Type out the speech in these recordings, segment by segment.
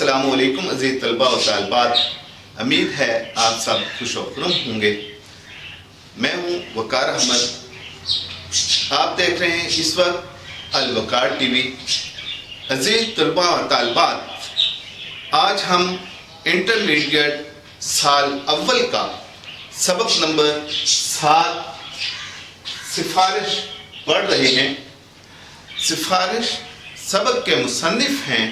السلام علیکم عزیز طلباء و طالبات، امید ہے آپ سب خوش و خرم ہوں گے۔ میں ہوں وقار احمد، آپ دیکھ رہے ہیں اس وقت الوقار ٹی وی۔ عزیز طلباء و طالبات، آج ہم انٹرمیڈیٹ سال اول کا سبق نمبر 7 سفارش پڑھ رہے ہیں۔ سفارش سبق کے مصنف ہیں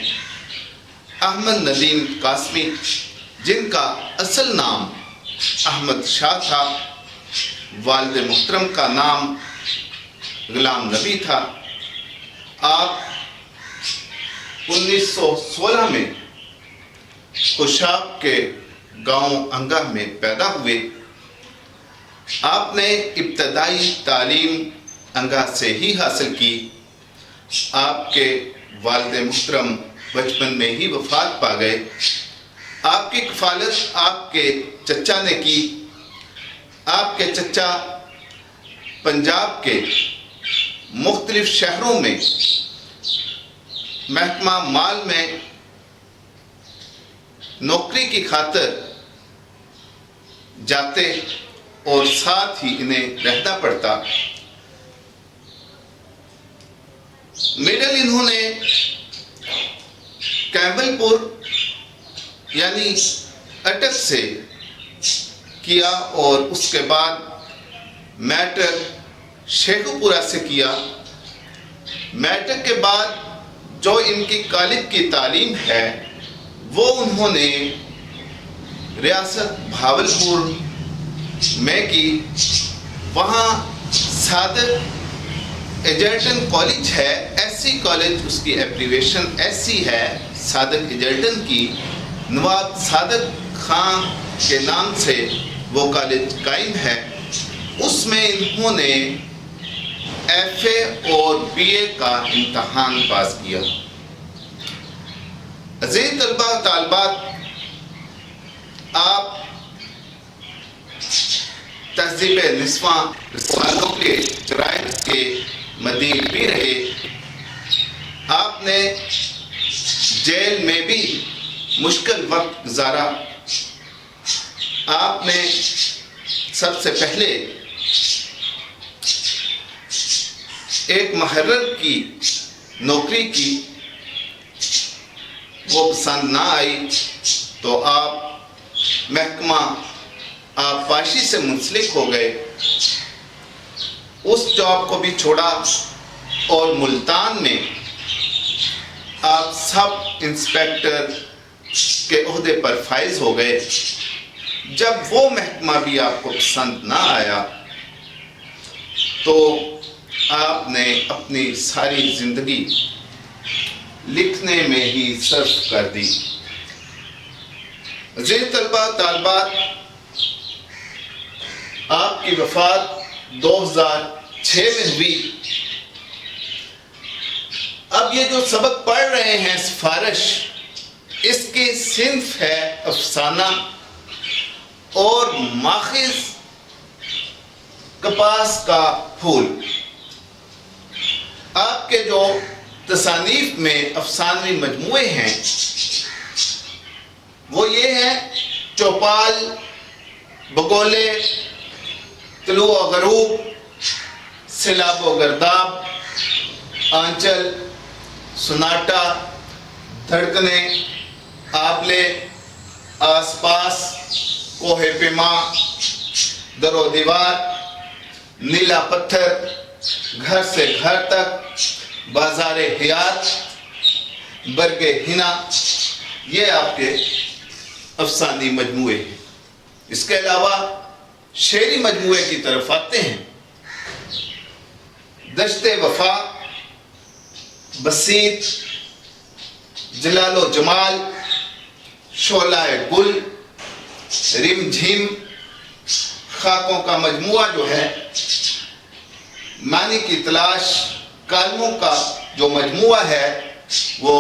احمد ندیم قاسمی، جن کا اصل نام احمد شاہ تھا۔ والد محترم کا نام غلام نبی تھا۔ آپ 1916 میں خوشاب کے گاؤں انگا میں پیدا ہوئے۔ آپ نے ابتدائی تعلیم انگا سے ہی حاصل کی۔ آپ کے والد محترم بچپن میں ہی وفات پا گئے۔ آپ کی کفالت آپ کے چچا نے کی۔ آپ کے چچا پنجاب کے مختلف شہروں میں محکمہ مال میں نوکری کی خاطر جاتے اور ساتھ ہی انہیں رہنا پڑتا۔ مڈل انہوں نے کیمبل پور یعنی اٹک سے کیا اور اس کے بعد میٹرک شیخو پورہ سے کیا۔ میٹرک کے بعد جو ان کی کالج کی تعلیم ہے وہ انہوں نے ریاست بھاولپور میں کی۔ وہاں صادق ایجرٹن کالج ہے، ایسی کالج، اس کی ایبریویشن ایسی ہے، صادق ایجرٹن کی۔ نواب صادق خان کے نام سے وہ کالج قائم ہے۔ اس میں انہوں نے ایف اے اور بی اے کا امتحان پاس کیا۔ عزیز طلباء و طالبات، آپ تہذیب نسواں رسالوں کے جرائد کے مدیر بھی رہے۔ آپ نے جیل میں بھی مشکل وقت گزارا۔ آپ نے سب سے پہلے ایک محرر کی نوکری کی، وہ پسند نہ آئی تو آپ محکمہ آبپاشی سے منسلک ہو گئے۔ اس جاب کو بھی چھوڑا اور ملتان میں آپ سب انسپیکٹر کے عہدے پر فائز ہو گئے۔ جب وہ محکمہ بھی آپ کو پسند نہ آیا تو آپ نے اپنی ساری زندگی لکھنے میں ہی صرف کر دی۔ عزیز طلباء طالبات، آپ کی وفات 2006 میں ہوئی۔ اب یہ جو سبق پڑھ رہے ہیں سفارش، اس کی صنف ہے افسانہ اور ماخذ کپاس کا پھول۔ آپ کے جو تصانیف میں افسانوی مجموعے ہیں وہ یہ ہیں: چوپال، بگولے، طلوع و غروب، سیلاب و گرداب، آنچل، سناٹا، دھڑکنے، آبلے، آس پاس، کوہ پیما، در و دیوار، نیلا پتھر، گھر سے گھر تک، بازار حیات، برگ ہنا، یہ آپ کے افسانوی مجموعے ہیں۔ اس کے علاوہ شعری مجموعے کی طرف آتے ہیں۔ دشت وفا، بسیط، جلال و جمال، شعلہ گل، رم جھم، خاکوں کا مجموعہ جو ہے، معنی کی تلاش، کالموں کا جو مجموعہ ہے وہ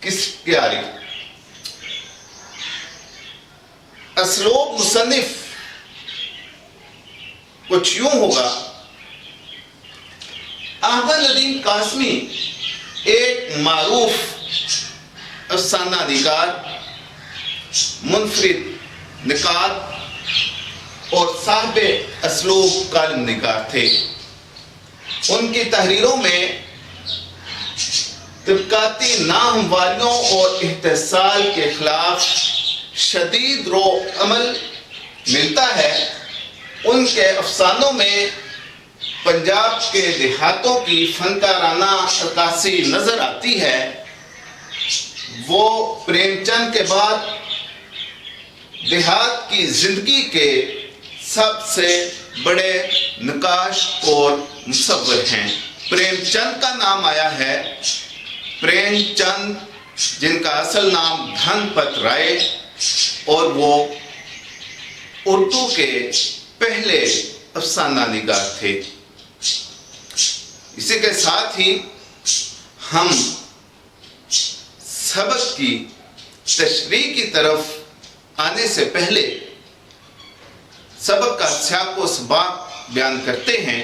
کس کیاری۔ اسلوب مصنف کچھ یوں ہوگا: احمد ندیم قاسمی ایک معروف افسانہ نگار، منفرد نکات اور صاحب اسلوب کالم نگار تھے۔ ان کی تحریروں میں طبقاتی ناہمواریوں اور احتسال کے خلاف شدید رو عمل ملتا ہے۔ ان کے افسانوں میں پنجاب کے دیہاتوں کی فنکارانہ عکاسی نظر آتی ہے۔ وہ پریم چند کے بعد دیہات کی زندگی کے سب سے بڑے نقاش اور مصور ہیں۔ پریم چند کا نام آیا ہے پریم چند، جن کا اصل نام دھن پت رائے، اور وہ اردو کے پہلے افسانہ نگار تھے۔ اسی کے ساتھ ہی ہم سبق کی تشریح کی طرف آنے سے پہلے سبق کا سیاق و سباق بیان کرتے ہیں۔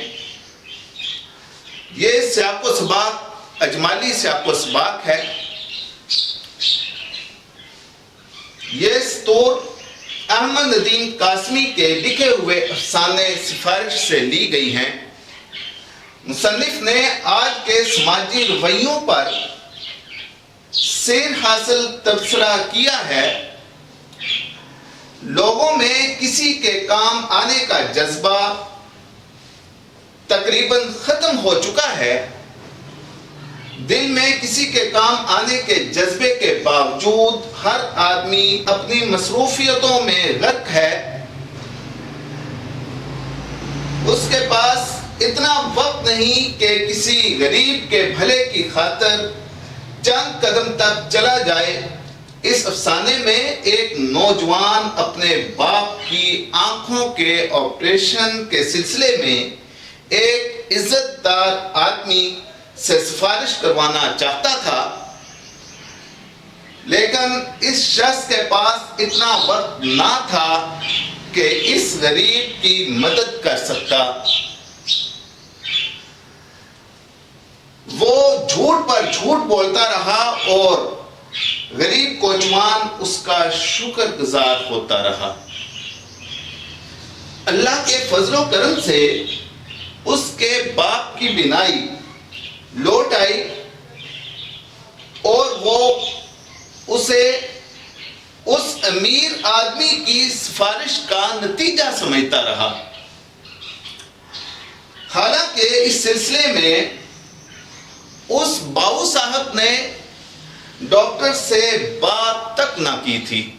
یہ سیاق و سباق اجمالی سیاق و سباق ہے۔ یہ سطور احمد ندیم قاسمی کے لکھے ہوئے افسانے سفارش سے لی گئی ہیں۔ مصنف نے آج کے سماجی رویوں پر سیر حاصل تبصرہ کیا ہے۔ لوگوں میں کسی کے کام آنے کا جذبہ تقریباً ختم ہو چکا ہے۔ دل میں کسی کے کام آنے کے جذبے کے باوجود ہر آدمی اپنی مصروفیتوں میں غرق ہے۔ اس کے پاس اتنا وقت نہیں کہ کسی غریب کے بھلے کی خاطر چند قدم تک چلا جائے۔ اس افسانے میں ایک نوجوان اپنے باپ کی آنکھوں کے آپریشن کے سلسلے میں ایک عزت دار آدمی سے سفارش کروانا چاہتا تھا، لیکن اس شخص کے پاس اتنا وقت نہ تھا کہ اس غریب کی مدد کر سکتا۔ وہ جھوٹ پر جھوٹ بولتا رہا اور غریب کوچوان اس کا شکر گزار ہوتا رہا۔ اللہ کے فضل و کرم سے اس کے باپ کی بینائی لوٹ آئی اور وہ اسے اس امیر آدمی کی سفارش کا نتیجہ سمجھتا رہا۔ حالانکہ اس سلسلے میں اس باؤ صاحب نے ڈاکٹر سے بات تک نہ کی تھی۔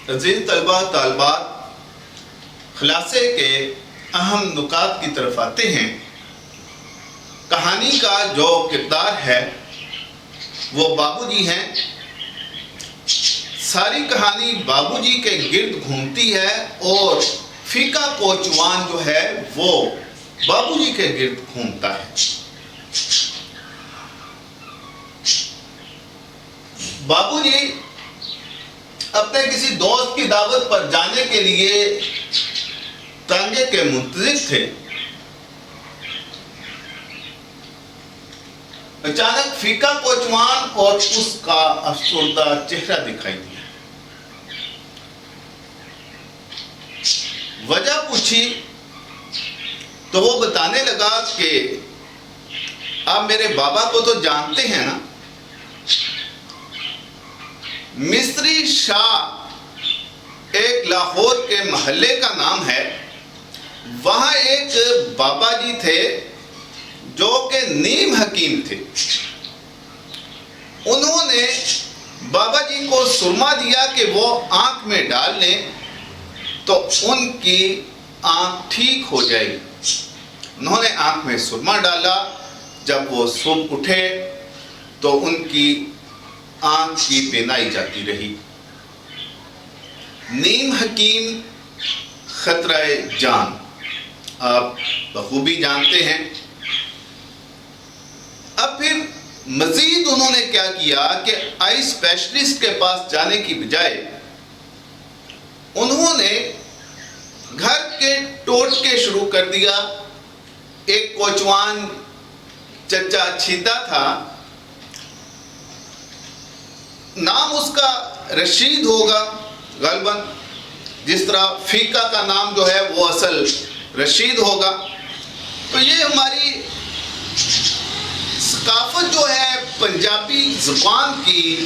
عزیز طلبہ طالبات، خلاصے کے اہم نکات کی طرف آتے ہیں۔ کہانی کا جو کردار ہے وہ بابو جی ہیں۔ ساری کہانی بابو جی کے گرد گھومتی ہے اور فیکا کوچوان جو ہے وہ بابو جی کے گرد گھومتا ہے۔ بابو جی اپنے کسی دوست کی دعوت پر جانے کے لیے تانگے کے منتظر تھے۔ اچانک فیکا کوچوان اور اس کا افسردہ چہرہ دکھائی دیا۔ وجہ پوچھی تو وہ بتانے لگا کہ آپ میرے بابا کو تو جانتے ہیں نا، مصری شاہ ایک لاہور کے محلے کا نام ہے۔ وہاں ایک بابا جی تھے جو کہ نیم حکیم تھے۔ انہوں نے بابا جی کو سرما دیا کہ وہ آنکھ میں ڈال لیں تو ان کی آنکھ ٹھیک ہو جائے گی۔ انہوں نے آنکھ میں سرما ڈالا۔ جب وہ صبح اٹھے تو ان کی آنکھ کی بینائی جاتی رہی۔ نیم حکیم خطرہ جان، آپ بخوبی جانتے ہیں۔ اب پھر مزید انہوں نے کیا کیا کہ آئی اسپیشلسٹ کے پاس جانے کی بجائے انہوں نے گھر کے ٹوٹکے شروع کر دیا۔ ایک کوچوان چچا چھیتا تھا، نام اس کا رشید ہوگا غالباً، جس طرح فیقہ کا نام جو ہے وہ اصل رشید ہوگا۔ تو یہ ہماری ثقافت جو ہے پنجابی زبان کی،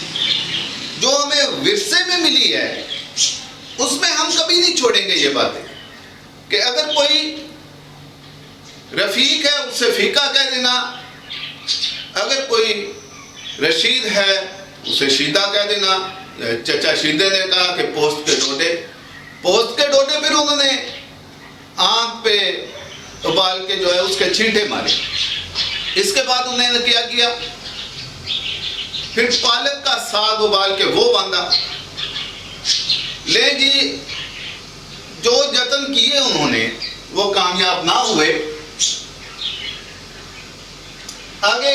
جو ہمیں ورثے میں ملی ہے، اس میں ہم کبھی نہیں چھوڑیں گے یہ باتیں کہ اگر کوئی رفیق ہے اسے فیقہ کہہ دینا، اگر کوئی رشید ہے اسے شیدہ کہہ دینا۔ چچا شیدے نے کہا کہ پوست کے ڈوڈے، پوست کے ڈوڈے، پھر انہوں نے آنکھ پہ ابال کے جو ہے اس کے چھینٹے مارے۔ اس کے بعد انہوں نے کیا کیا، پھر پالک کا ساگ ابال کے وہ باندھا۔ لے جی، جو جتن کیے انہوں نے وہ کامیاب نہ ہوئے۔ آگے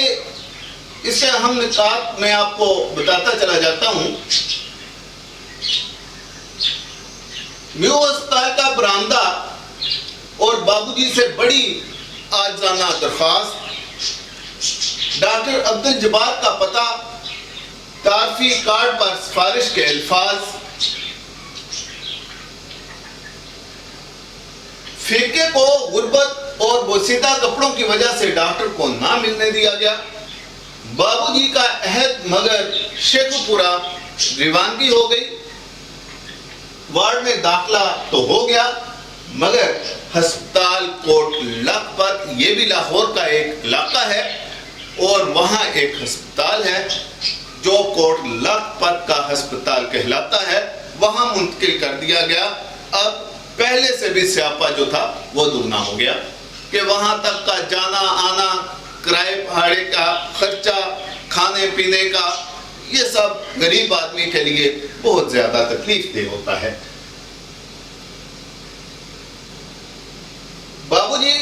اس سے اہم نکات میں آپ کو بتاتا چلا جاتا ہوں۔ میو اسپتال کا برآمدہ اور بابو جی سے بڑی عاجزانہ درخواست، ڈاکٹر عبدالجبار کا پتہ، تعارفی کارڈ پر سفارش کے الفاظ۔ فیقے کو غربت اور بوسیدہ کپڑوں کی وجہ سے ڈاکٹر کو نہ ملنے دیا گیا۔ بابو جی کا عہد مگر شیخو پورا روانگی ہو گئی۔ وارڈ میں داخلہ تو ہو گیا، مگر ہسپتال کوٹ لکھپت، یہ بھی لاہور کا ایک علاقہ ہے، اور وہاں ایک ہسپتال ہے جو کوٹ لکھپت کا ہسپتال کہلاتا ہے، وہاں منتقل کر دیا گیا۔ اب پہلے سے بھی سیاپا جو تھا وہ دگنا ہو گیا کہ وہاں تک کا جانا آنا، کرائے بھاڑے کا خرچہ، کھانے پینے کا، یہ سب غریب آدمی کے لیے بہت زیادہ تکلیف دہ ہوتا ہے۔ بابو جی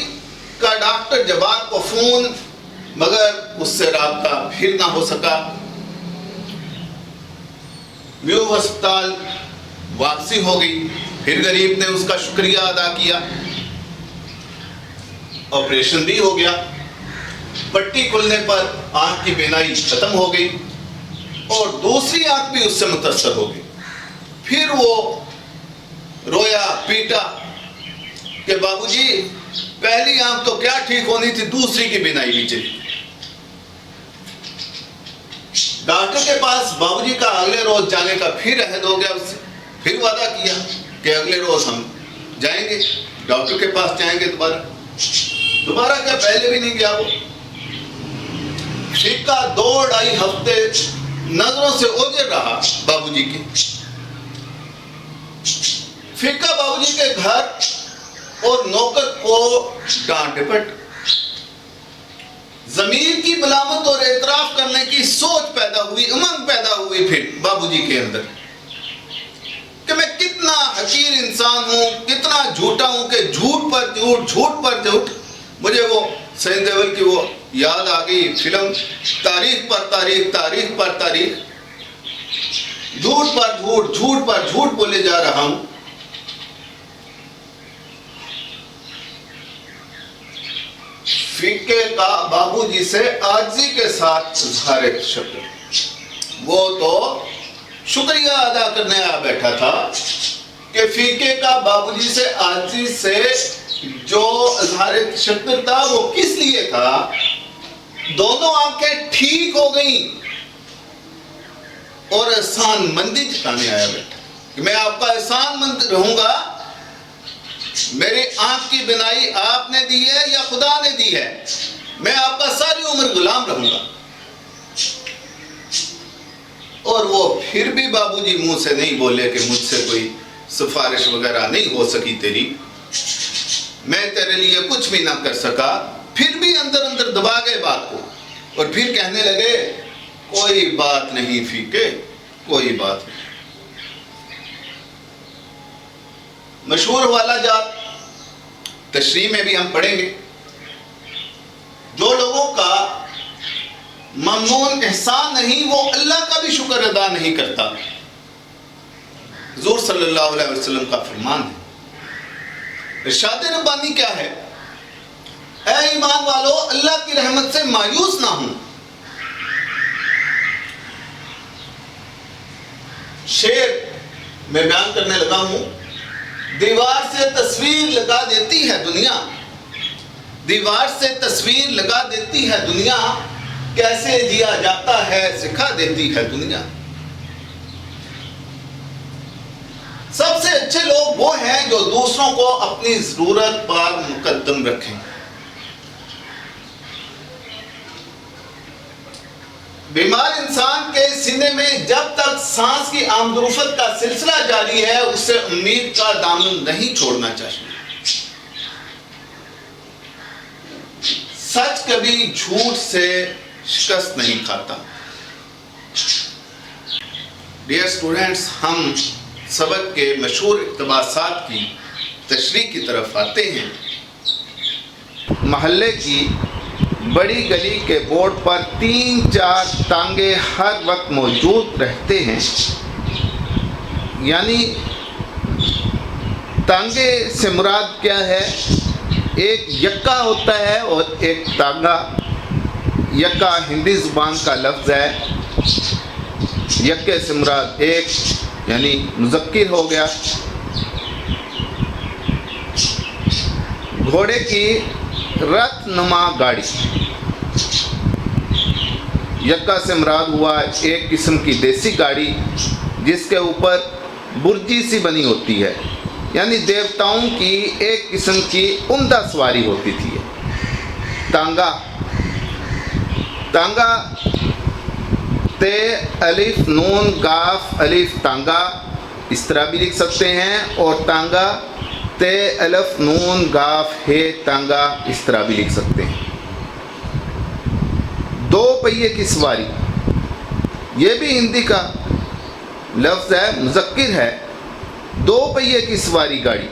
کا ڈاکٹر جبار کو فون، مگر اس سے رابطہ پھر نہ ہو سکا۔ میو ہسپتال واپسی ہو گئی، پھر غریب نے اس کا شکریہ ادا کیا، آپریشن بھی ہو گیا۔ پٹی کھلنے پر آنکھ کی بینائی ختم ہو گئی اور دوسری آنکھ بھی اس سے متاثر ہو گئی۔ پھر وہ رویا پیٹا کہ بابو جی پہلی آنکھ تو کیا ٹھیک ہونی تھی، دوسری کی بینائی بھی چلی۔ ڈاکٹر کے پاس بابو جی کا اگلے روز جانے کا پھر عہد ہو گیا، اس سے پھر وعدہ کیا کہ اگلے روز ہم جائیں گے، ڈاکٹر کے پاس جائیں گے دوبارہ کیا پہلے بھی نہیں گیا وہ۔ فیقہ 2-2.5 ہفتے نظروں سے اوجھل رہا بابو جی کے۔ فیقہ بابو جی کے گھر اور نوکر کو ڈانٹ ڈپٹ، ضمیر کی ملامت اور اعتراف کرنے کی سوچ پیدا ہوئی، امنگ پیدا ہوئی پھر بابو جی کے اندر کہ میں کتنا حقیر انسان ہوں، کتنا جھوٹا ہوں کہ جھوٹ پر جھوٹ، جھوٹ پر جھوٹ۔ مجھے وہ سین دیول کی وہ یاد آ گئی فلم، تاریخ پر تاریخ، تاریخ پر تاریخ، جھوٹ پر جھوٹ، جھوٹ پر جھوٹ بولے جا رہا ہوں۔ فیقے کا بابو جی سے عاجزی کے ساتھ اظہار شکر، وہ تو شکریہ ادا کرنے آ بیٹھا تھا کہ فیقے کا بابو جی سے عاجزی سے جو اظہار شکر تھا وہ کس لیے تھا، دونوں آنکھیں ٹھیک ہو گئیں اور احسان مندی جتانے آیا بیٹھا کہ میں آپ کا احسان مند رہوں گا، میری آنکھ کی بینائی آپ نے دی ہے یا خدا نے دی ہے، میں آپ کا ساری عمر غلام رہوں گا۔ اور وہ پھر بھی بابو جی منہ سے نہیں بولے کہ مجھ سے کوئی سفارش وغیرہ نہیں ہو سکی تیری، میں تیرے لیے کچھ بھی نہ کر سکا۔ پھر بھی اندر اندر دبا گئے بات کو اور پھر کہنے لگے کوئی بات نہیں فیکے، کوئی بات نہیں۔ مشہور والا جات تشریح میں بھی ہم پڑھیں گے، جو لوگوں کا ممنون احسان نہیں وہ اللہ کا بھی شکر ادا نہیں کرتا۔ حضور صلی اللہ علیہ وسلم کا فرمان ہے، ارشاد ربانی کیا ہے؟ اے ایمان والو، اللہ کی رحمت سے مایوس نہ ہوں۔ شعر میں بیان کرنے لگا ہوں، دیوار سے تصویر لگا دیتی ہے دنیا، دیوار سے تصویر لگا دیتی ہے دنیا، کیسے جیا جاتا ہے سکھا دیتی ہے دنیا۔ سب سے اچھے لوگ وہ ہیں جو دوسروں کو اپنی ضرورت پر مقدم رکھیں۔ بیمار انسان کے سینے میں جب تک سانس کی آمد و رفت کا سلسلہ جاری ہے، اسے امید کا دامن نہیں چھوڑنا چاہیے۔ سچ کبھی جھوٹ سے شکست نہیں کھاتا۔ ڈیئر اسٹوڈنٹس، ہم سبق کے مشہور اقتباسات کی تشریح کی طرف آتے ہیں۔ محلے کی بڑی گلی کے بورڈ پر 3-4 ٹانگے ہر وقت موجود رہتے ہیں، یعنی ٹانگے سے مراد کیا ہے؟ ایک یکا ہوتا ہے اور ایک ٹانگا۔ یکا ہندی زبان کا لفظ ہے، یکے سے مراد ایک یعنی مذکر ہو گیا۔ گھوڑے کی رتھ نما گاڑی، یکا سے مراد ہوا ایک قسم کی دیسی گاڑی جس کے اوپر برجی سی بنی ہوتی ہے، یعنی دیوتاؤں کی ایک قسم کی عمدہ سواری ہوتی تھی۔ تانگا، تانگا تے الف نون کاف الف تانگا اس طرح بھی لکھ سکتے ہیں، اور تانگا تے الف نون کاف ہے تانگا اس طرح بھی لکھ سکتے ہیں۔ 2 پہیے کی سواری، یہ بھی ہندی کا لفظ ہے، مذکر ہے، 2 پہیے کی سواری گاڑی۔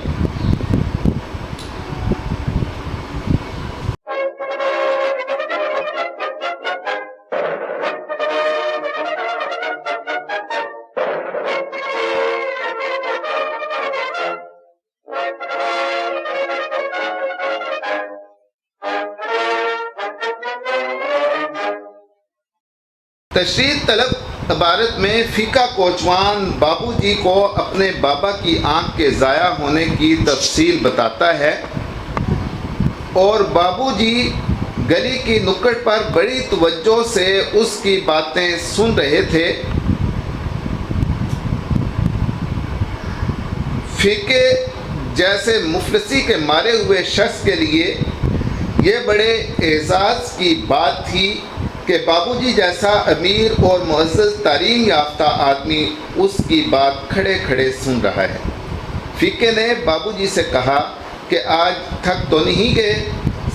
تشریح طلب عبارت میں فیکا کوچوان بابو جی کو اپنے بابا کی آنکھ کے ضائع ہونے کی تفصیل بتاتا ہے، اور بابو جی گلی کی نکڑ پر بڑی توجہ سے اس کی باتیں سن رہے تھے۔ فیکے جیسے مفلسی کے مارے ہوئے شخص کے لیے یہ بڑے اعزاز کی بات تھی کہ بابو جی جیسا امیر اور معزز تعلیم یافتہ آدمی اس کی بات کھڑے کھڑے سن رہا ہے۔ فیکے نے بابو جی سے کہا کہ آج تھک تو نہیں گئے،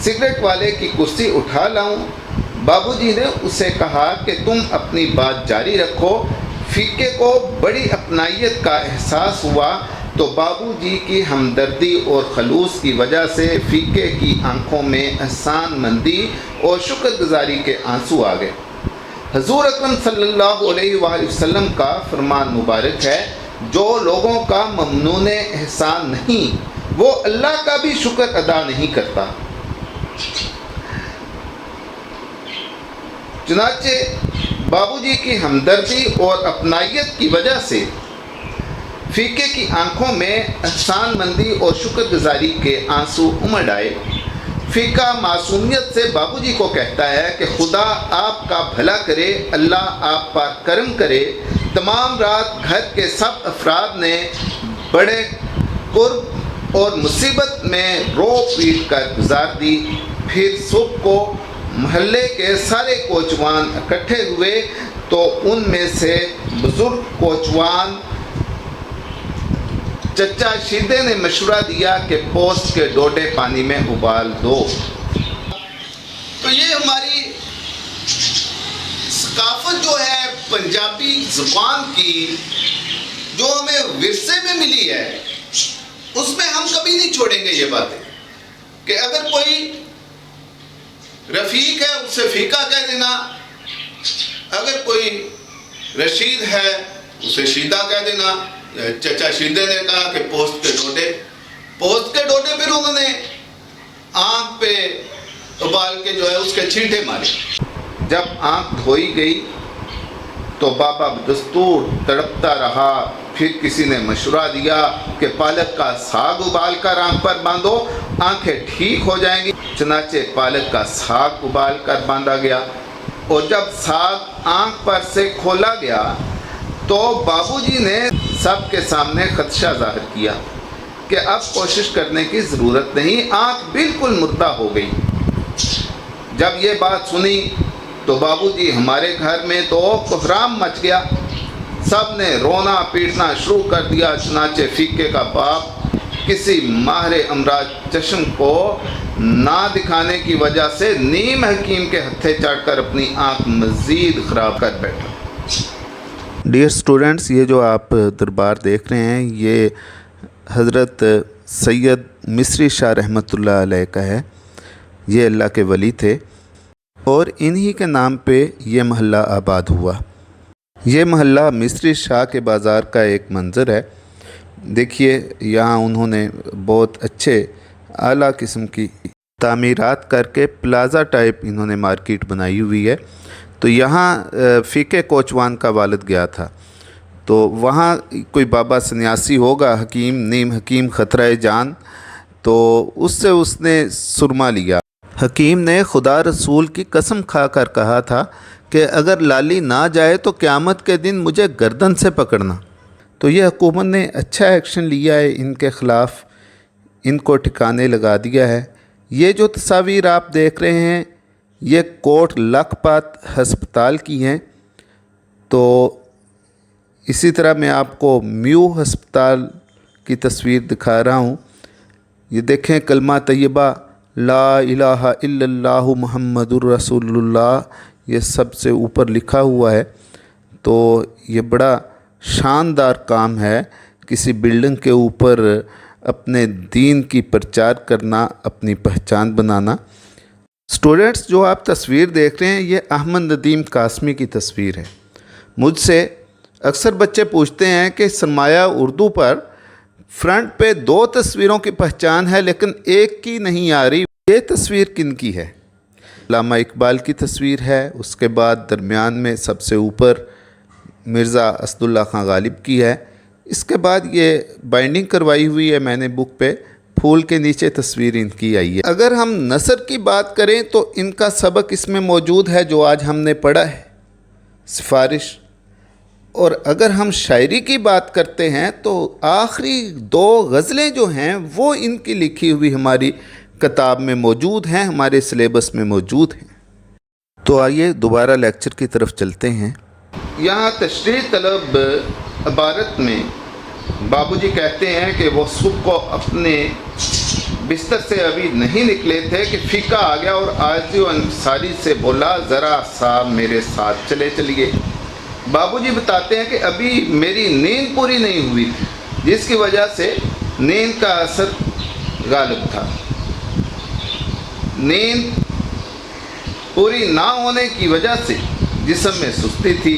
سگریٹ والے کی کرسی اٹھا لاؤں؟ بابو جی نے اسے کہا کہ تم اپنی بات جاری رکھو۔ فیکے کو بڑی اپنائیت کا احساس ہوا تو بابو جی کی ہمدردی اور خلوص کی وجہ سے فیکے کی آنکھوں میں احسان مندی اور شکر گزاری کے آنسو آ گئے۔ حضور اکرم صلی اللہ علیہ وآلہ وسلم کا فرمان مبارک ہے، جو لوگوں کا ممنون احسان نہیں وہ اللہ کا بھی شکر ادا نہیں کرتا۔ چنانچہ بابو جی کی ہمدردی اور اپنائیت کی وجہ سے فیکے کی آنکھوں میں احسان مندی اور شکر گزاری کے آنسو امڑ آئے۔ فیکا معصومیت سے بابو جی کو کہتا ہے کہ خدا آپ کا بھلا کرے، اللہ آپ پر کرم کرے۔ تمام رات گھر کے سب افراد نے بڑے قرب اور مصیبت میں رو پیٹ کر گزار دی۔ پھر صبح کو محلے کے سارے کوچوان اکٹھے ہوئے تو ان میں سے بزرگ کوچوان چچا شیدے نے مشورہ دیا کہ پوست کے ڈوڈے پانی میں ابال دو۔ تو یہ ہماری ثقافت ثقافت جو ہے پنجابی زبان کی جو ہمیں ورثے میں ملی ہے اس میں ہم کبھی نہیں چھوڑیں گے یہ باتیں کہ اگر کوئی رفیق ہے اسے فیقہ کہہ دینا، اگر کوئی رشید ہے اسے شیدہ کہہ دینا۔ چچا شیدے نے کہا کہ پوست کے ڈوڈے پھر انہوں نے آنکھ پہ ابال کے جو ہے اس کے چھینٹے مارے۔ جب آنکھ دھوئی گئی تو بابا دستور تڑپتا رہا، پھر کسی نے مشورہ دیا کہ پالک کا ساگ ابال کر آنکھ پر باندھو، آنکھیں ٹھیک ہو جائیں گی۔ چنانچہ پالک کا ساگ ابال کر باندھا گیا، اور جب ساگ آنکھ پر سے کھولا گیا تو بابو جی نے سب کے سامنے خدشہ ظاہر کیا کہ اب کوشش کرنے کی ضرورت نہیں، آنکھ بالکل مردہ ہو گئی۔ جب یہ بات سنی تو بابو جی ہمارے گھر میں تو کوہرام مچ گیا، سب نے رونا پیٹنا شروع کر دیا۔ چنانچہ فیقے کا باپ کسی ماہر امراض چشم کو نہ دکھانے کی وجہ سے نیم حکیم کے ہتھے چڑھ کر اپنی آنکھ مزید خراب کر بیٹھا۔ ڈیئر اسٹوڈنٹس، یہ جو آپ دربار دیکھ رہے ہیں یہ حضرت سید مصری شاہ رحمۃ اللہ علیہ کا ہے۔ یہ اللہ کے ولی تھے اور انہی کے نام پہ یہ محلہ آباد ہوا۔ یہ محلہ مصری شاہ کے بازار کا ایک منظر ہے۔ دیکھیے یہاں انہوں نے بہت اچھے اعلیٰ قسم کی تعمیرات کر کے پلازا ٹائپ انہوں نے مارکیٹ بنائی ہوئی ہے۔ تو یہاں فقہ کوچوان کا والد گیا تھا، تو وہاں کوئی بابا سنیاسی ہوگا، حکیم نیم حکیم خطرہ جان، تو اس نے سرما لیا۔ حکیم نے خدا رسول کی قسم کھا کر کہا تھا کہ اگر لالی نہ جائے تو قیامت کے دن مجھے گردن سے پکڑنا۔ تو یہ حکومت نے اچھا ایکشن لیا ہے، ان کے خلاف ان کو ٹھکانے لگا دیا ہے۔ یہ جو تصاویر آپ دیکھ رہے ہیں یہ کوٹ لکھپت ہسپتال کی ہیں۔ تو اسی طرح میں آپ کو میو ہسپتال کی تصویر دکھا رہا ہوں۔ یہ دیکھیں کلمہ طیبہ لا الہ الا اللہ محمد الرسول اللہ، یہ سب سے اوپر لکھا ہوا ہے۔ تو یہ بڑا شاندار کام ہے، کسی بلڈنگ کے اوپر اپنے دین کی پرچار کرنا، اپنی پہچان بنانا۔ اسٹوڈنٹس، جو آپ تصویر دیکھ رہے ہیں یہ احمد ندیم قاسمی کی تصویر ہے۔ مجھ سے اکثر بچے پوچھتے ہیں کہ سرمایہ اردو پر فرنٹ پہ 2 تصویروں کی پہچان ہے لیکن ایک کی نہیں آ رہی، یہ تصویر کن کی ہے؟ علامہ اقبال کی تصویر ہے، اس کے بعد درمیان میں سب سے اوپر مرزا اسد اللہ خان غالب کی ہے، اس کے بعد یہ بائنڈنگ کروائی ہوئی ہے میں نے بک پہ، پھول کے نیچے تصویر ان کی آئی ہے۔ اگر ہم نثر کی بات کریں تو ان کا سبق اس میں موجود ہے جو آج ہم نے پڑھا ہے، سفارش۔ اور اگر ہم شاعری کی بات کرتے ہیں تو آخری 2 غزلیں جو ہیں وہ ان کی لکھی ہوئی ہماری کتاب میں موجود ہیں، ہمارے سلیبس میں موجود ہیں۔ تو آئیے دوبارہ لیکچر کی طرف چلتے ہیں۔ یہاں تشریح طلب عبارت میں بابو جی کہتے ہیں کہ وہ صبح کو اپنے بستر سے ابھی نہیں نکلے تھے کہ فیقہ آ گیا اور عاجزی و انکساری سے بولا ذرا صاحب میرے ساتھ چلے چلیے۔ بابو جی بتاتے ہیں کہ ابھی میری نیند پوری نہیں ہوئی تھی جس کی وجہ سے نیند کا اثر غالب تھا۔ نیند پوری نہ ہونے کی وجہ سے جسم میں سستی تھی،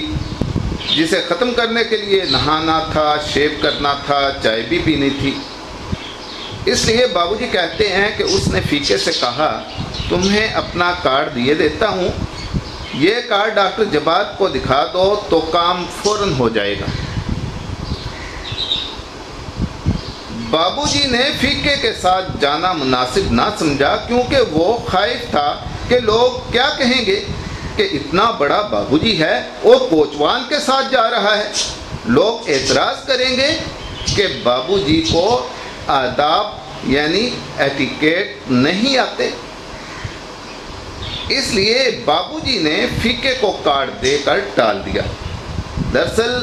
جسے ختم کرنے کے لیے نہانا تھا، شیو کرنا تھا، چائے بھی پینی تھی۔ اس لیے بابو جی کہتے ہیں کہ اس نے فیقے سے کہا تمہیں اپنا کارڈ دیے دیتا ہوں، یہ کارڈ ڈاکٹر جباد کو دکھا دو تو کام فوراً ہو جائے گا۔ بابو جی نے فیقے کے ساتھ جانا مناسب نہ سمجھا کیونکہ وہ خائف تھا کہ لوگ کیا کہیں گے کہ اتنا بڑا بابو جی ہے اور کوچوان کے ساتھ جا رہا ہے، لوگ اعتراض کریں گے کہ بابو جی کو آداب یعنی ایٹیکیٹ نہیں آتے۔ اس لیے بابو جی نے فیقے کو کارڈ دے کر ٹال دیا۔ دراصل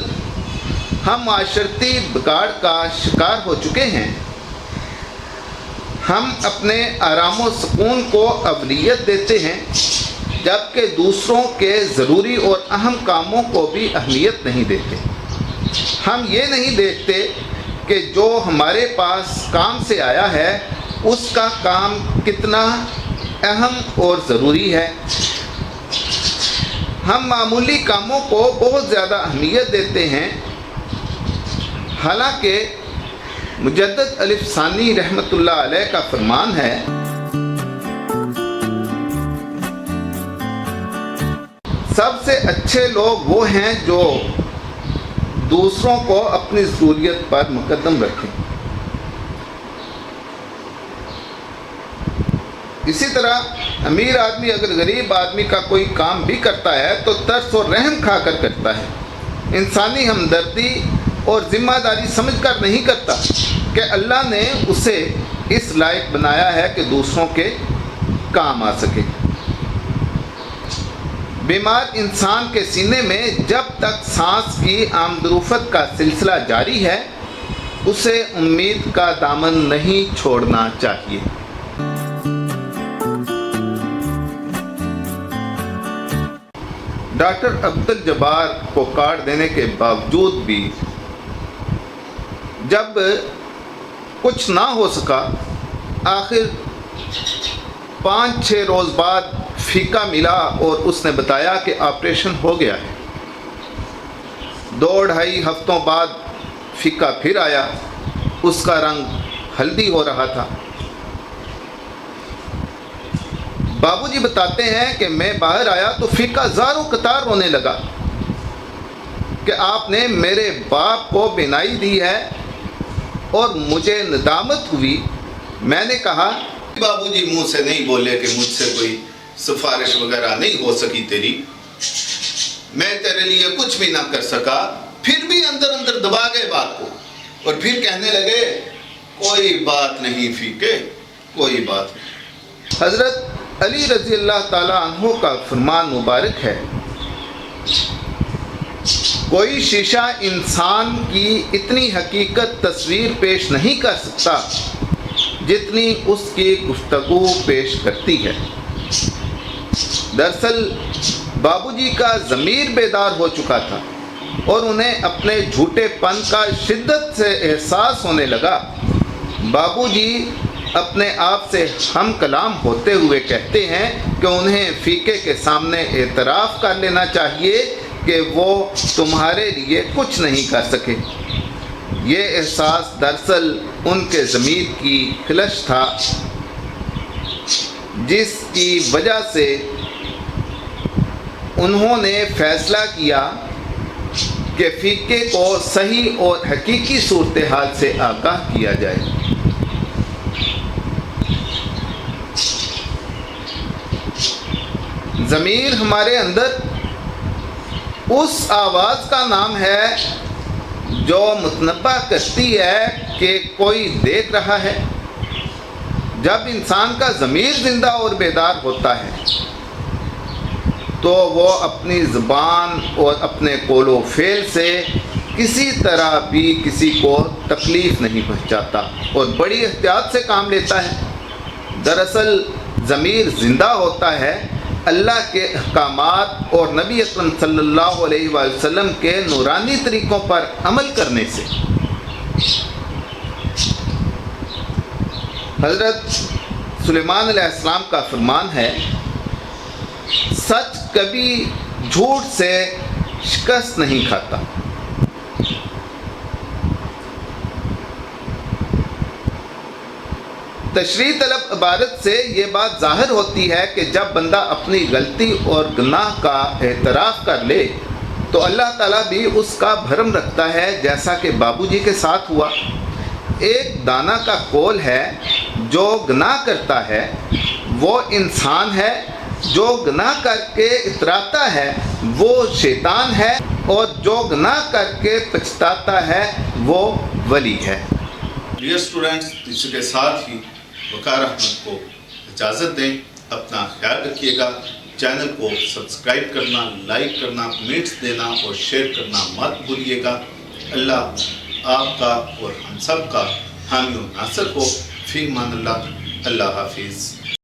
ہم معاشرتی بگاڑ کا شکار ہو چکے ہیں، ہم اپنے آرام و سکون کو اولویت دیتے ہیں جبکہ دوسروں کے ضروری اور اہم کاموں کو بھی اہمیت نہیں دیتے۔ ہم یہ نہیں دیکھتے کہ جو ہمارے پاس کام سے آیا ہے اس کا کام کتنا اہم اور ضروری ہے۔ ہم معمولی کاموں کو بہت زیادہ اہمیت دیتے ہیں، حالانکہ مجدد الف ثانی رحمۃ اللہ علیہ کا فرمان ہے، سب سے اچھے لوگ وہ ہیں جو دوسروں کو اپنی ضروریت پر مقدم رکھیں۔ اسی طرح امیر آدمی اگر غریب آدمی کا کوئی کام بھی کرتا ہے تو ترس اور رحم کھا کر کرتا ہے، انسانی ہمدردی اور ذمہ داری سمجھ کر نہیں کرتا کہ اللہ نے اسے اس لائق بنایا ہے کہ دوسروں کے کام آ سکے۔ بیمار انسان کے سینے میں جب تک سانس کی آمد و رفت کا سلسلہ جاری ہے اسے امید کا دامن نہیں چھوڑنا چاہیے۔ ڈاکٹر عبد الجبار کو کارڈ دینے کے باوجود بھی جب کچھ نہ ہو سکا، آخر 5-6 روز بعد فیکا ملا اور اس نے بتایا کہ آپریشن ہو گیا ہے۔ 2-2.5 ہفتوں بعد فیکا پھر آیا، اس کا رنگ ہلدی ہو رہا تھا۔ بابو جی بتاتے ہیں کہ میں باہر آیا تو فیکا زاروں قطار رونے لگا کہ آپ نے میرے باپ کو بینائی دی ہے، اور مجھے ندامت ہوئی۔ میں نے کہا بابو جی منہ سے نہیں بولے کہ مجھ سے کوئی سفارش وغیرہ نہیں ہو سکی تیری، میں تیرے لیے کچھ بھی نہ کر سکا، پھر بھی اندر اندر دبا گئے بات کو، اور پھر کہنے لگے کوئی بات نہیں فیکے، کوئی بات نہیں۔ حضرت علی رضی اللہ تعالیٰ عنہ کا فرمان مبارک ہے، کوئی شیشہ انسان کی اتنی حقیقت تصویر پیش نہیں کر سکتا جتنی اس کی گفتگو پیش کرتی ہے۔ دراصل بابو جی کا ضمیر بیدار ہو چکا تھا اور انہیں اپنے جھوٹے پن کا شدت سے احساس ہونے لگا۔ بابو جی اپنے آپ سے ہم کلام ہوتے ہوئے کہتے ہیں کہ انہیں فیکے کے سامنے اعتراف کر لینا چاہیے کہ وہ تمہارے لیے کچھ نہیں کر سکے۔ یہ احساس دراصل ان کے ضمیر کی خلش تھا، جس کی وجہ سے انہوں نے فیصلہ کیا کہ فیکے کو صحیح اور حقیقی صورتحال سے آگاہ کیا جائے۔ ضمیر ہمارے اندر اس آواز کا نام ہے جو متنبہ کرتی ہے کہ کوئی دیکھ رہا ہے۔ جب انسان کا ضمیر زندہ اور بیدار ہوتا ہے تو وہ اپنی زبان اور اپنے قول و فعل سے کسی طرح بھی کسی کو تکلیف نہیں پہنچاتا اور بڑی احتیاط سے کام لیتا ہے۔ دراصل ضمیر زندہ ہوتا ہے اللہ کے احکامات اور نبی اکرم صلی اللہ علیہ وآلہ وسلم کے نورانی طریقوں پر عمل کرنے سے۔ حضرت سلیمان علیہ السلام کا فرمان ہے، سچ کبھی جھوٹ سے شکست نہیں کھاتا۔ تشریح طلب عبارت سے یہ بات ظاہر ہوتی ہے کہ جب بندہ اپنی غلطی اور گناہ کا اعتراف کر لے تو اللہ تعالیٰ بھی اس کا بھرم رکھتا ہے، جیسا کہ بابو جی کے ساتھ ہوا۔ ایک دانا کا قول ہے، جو گناہ کرتا ہے وہ انسان ہے، جو گناہ کر کے اتراتا ہے وہ شیطان ہے، اور جو گناہ کر کے پچھتاتا ہے وہ ولی ہے۔ ڈیئر اسٹوڈنٹس، اس کے ساتھ ہی وقار احمد کو اجازت دیں۔ اپنا خیال رکھیے گا، چینل کو سبسکرائب کرنا، لائک کرنا، کمنٹس دینا اور شیئر کرنا مت بھولیے گا۔ اللہ آپ کا اور ہم سب کا حامی و ناصر ہو۔ فی امان اللہ۔ اللہ حافظ۔